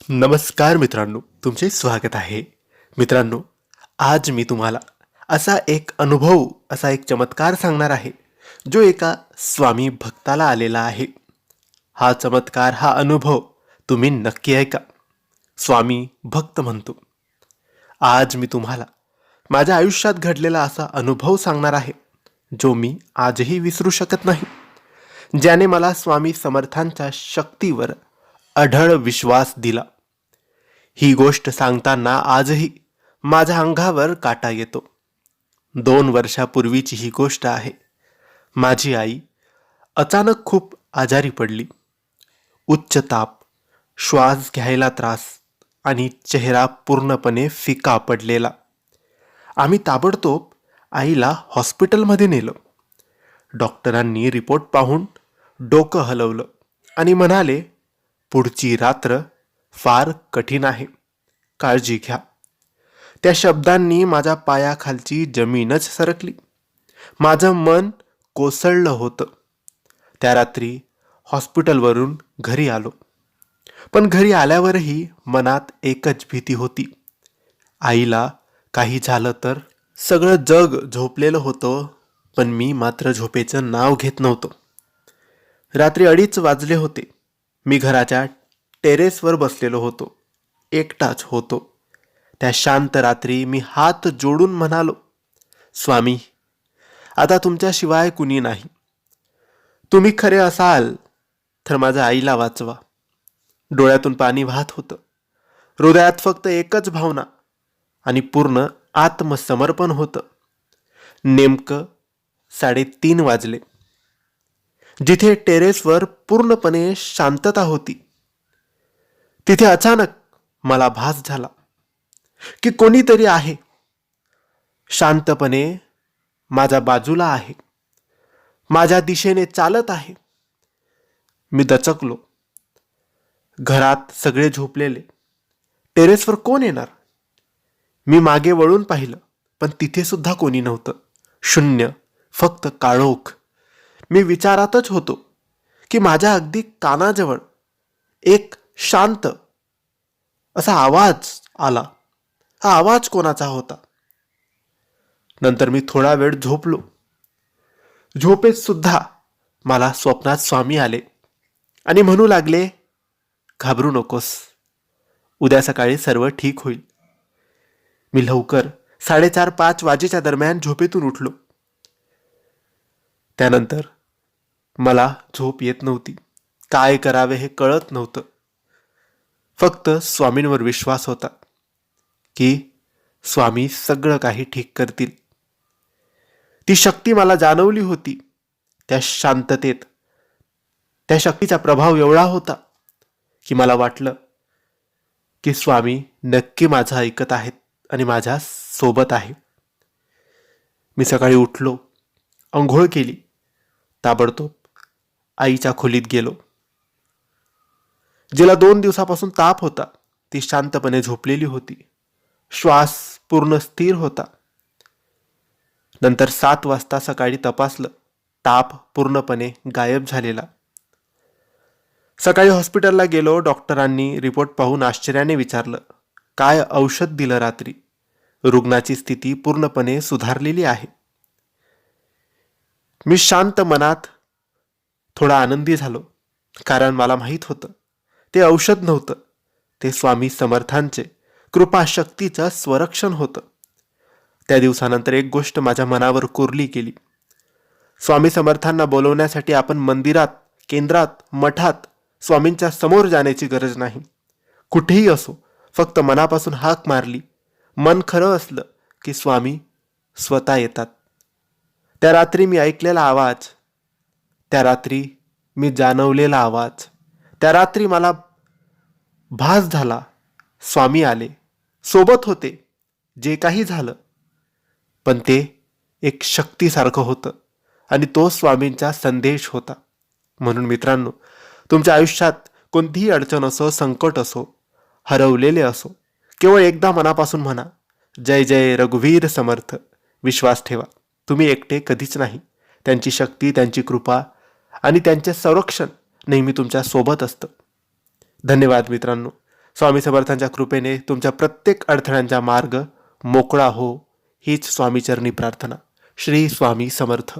नमस्कार मित्रांनो, तुमचे स्वागत आहे. मित्रांनो, आज मी तुम्हाला असा एक चमत्कार सांगणार आहे, जो एका स्वामी भक्ताला आलेला आहे. हा चमत्कार, हा अनुभव तुम्ही नक्की ऐका. स्वामी भक्त म्हणतो. आज मी तुम्हाला माझ्या आयुष्यात घडलेला असा अनुभव सांगणार आहे, जो मी आजही विसरू शकत नाही. ज्याने मला स्वामी समर्थांच्या शक्तीवर अढळ विश्वास दिला. ही गोष्ट सांगताना आजही माझ्या अंगावर काटा येतो. 2 वर्षापूर्वीची ही गोष्ट आहे. माझी आई अचानक खूप आजारी पडली. उच्च ताप, श्वास घ्यायला त्रास आणि चेहरा पूर्णपणे फिका पडलेला. आम्ही ताबडतोब आईला हॉस्पिटलमध्ये नेलं. डॉक्टरांनी रिपोर्ट पाहून डोकं हलवलं आणि म्हणाले, पुढची रात्र फार कठीण आहे, काळजी घ्या. त्या शब्दांनी माझ्या पायाखालची जमीनच सरकली. माझं मन कोसळलं होतं. त्या रात्री हॉस्पिटलवरून घरी आलो. पण घरी आल्यावरही मनात एकच भीती होती. आईला काही झालं तर. सगळं जग झोपलेलं होतं, पण मी मात्र झोपेचं नाव घेत नव्हतो. रात्री 2:30 वाजले होते. मी घराच्या टेरेसवर बसलेलो होतो. एकटाच होतो. त्या शांत रात्री मी हात जोडून म्हणालो, स्वामी, आता तुमच्याशिवाय कुणी नाही. तुम्ही खरे असाल तर माझ्या आईला वाचवा. डोळ्यातून पाणी वाहत होतं. हृदयात फक्त एकच भावना आणि पूर्ण आत्मसमर्पण होतं. नेमकं 3:30 वाजले. जिथे टेरेसवर पूर्णपणे शांतता होती, तिथे अचानक मला भास झाला की कोणीतरी आहे, शांतपणे माझ्या बाजूला आहे, माझ्या दिशेने चालत आहे. मी दचकलो. घरात सगळे झोपलेले. टेरेसवर कोण येणार? मी मागे वळून पाहिलं, पण तिथे सुद्धा कोणी नव्हतं. शून्य, फक्त काळोख. मी विचारातच होतो की माझ्या अगदी कानाजवळ एक शांत असा आवाज आला. हा आवाज कोणाचा होता? नंतर मी थोडा वेळ झोपलो. झोपेत सुद्धा मला स्वप्नात स्वामी आले आणि म्हणू लागले, घाबरू नकोस, उद्या सकाळी सर्व ठीक होईल. मी लवकर 4:30-5 वाजेच्या दरम्यान झोपेतून उठलो. त्यानंतर मला झोप येत नव्हती. काय करावे हे कळत नव्हतं. फक्त स्वामींवर विश्वास होता की स्वामी सगळं काही ठीक करतील. ती शक्ती मला जाणवली होती. त्या शांततेत त्या शक्तीचा प्रभाव एवढा होता की मला वाटलं की स्वामी नक्की माझं ऐकत आहेत आणि माझ्या सोबत आहे. मी सकाळी उठलो, अंघोळ केली, ताबडतोब आईच्या खोलीत गेलो. जिला 2 दिवसापासून ताप होता, ती शांतपणे झोपलेली होती. श्वास पूर्ण स्थिर होता. नंतर 7 वाजता सकाळी तपासलं. ताप पूर्णपणे गायब झालेला. सकाळी हॉस्पिटलला गेलो. डॉक्टरांनी रिपोर्ट पाहून आश्चर्याने विचारलं, काय औषध दिलं रात्री? रुग्णाची स्थिती पूर्णपणे सुधारलेली आहे. मी शांत मनात थोडा आनंदी झालो, कारण मला माहीत होतं ते औषध नव्हतं, ते स्वामी समर्थांचे कृपाशक्तीचं स्वरक्षण होतं. त्या दिवसानंतर एक गोष्ट माझ्या मनावर कोरली गेली. स्वामी समर्थांना बोलवण्यासाठी आपण मंदिरात, केंद्रात, मठात स्वामींच्या समोर जाण्याची गरज नाही. कुठेही असो, फक्त मनापासून हाक मारली, मन खरं असलं की स्वामी स्वतः येतात. त्या रात्री मी ऐकलेला आवाज, त्या रात्री मी जाणवलेला आवाज, त्या रात्री मला भास झाला, स्वामी आले, सोबत होते. जे काही झालं, पण ते एक शक्तीसारखं होतं आणि तो स्वामींचा संदेश होता. म्हणून मित्रांनो, तुमच्या आयुष्यात कोणतीही अडचण असो, संकट असो, हरवलेले असो, केवळ एकदा मनापासून म्हणा, जय जय रघुवीर समर्थ. विश्वास ठेवा, तुम्ही एकटे कधीच नाही. त्यांची शक्ती, त्यांची कृपा आणि त्यांचे संरक्षण नेहमी तुमच्या सोबत असतं. धन्यवाद मित्रांनो. स्वामी समर्थांच्या कृपेने तुमच्या प्रत्येक अडथळ्यांचा मार्ग मोकळा हो, हीच स्वामीचरणी प्रार्थना. श्री स्वामी समर्थ.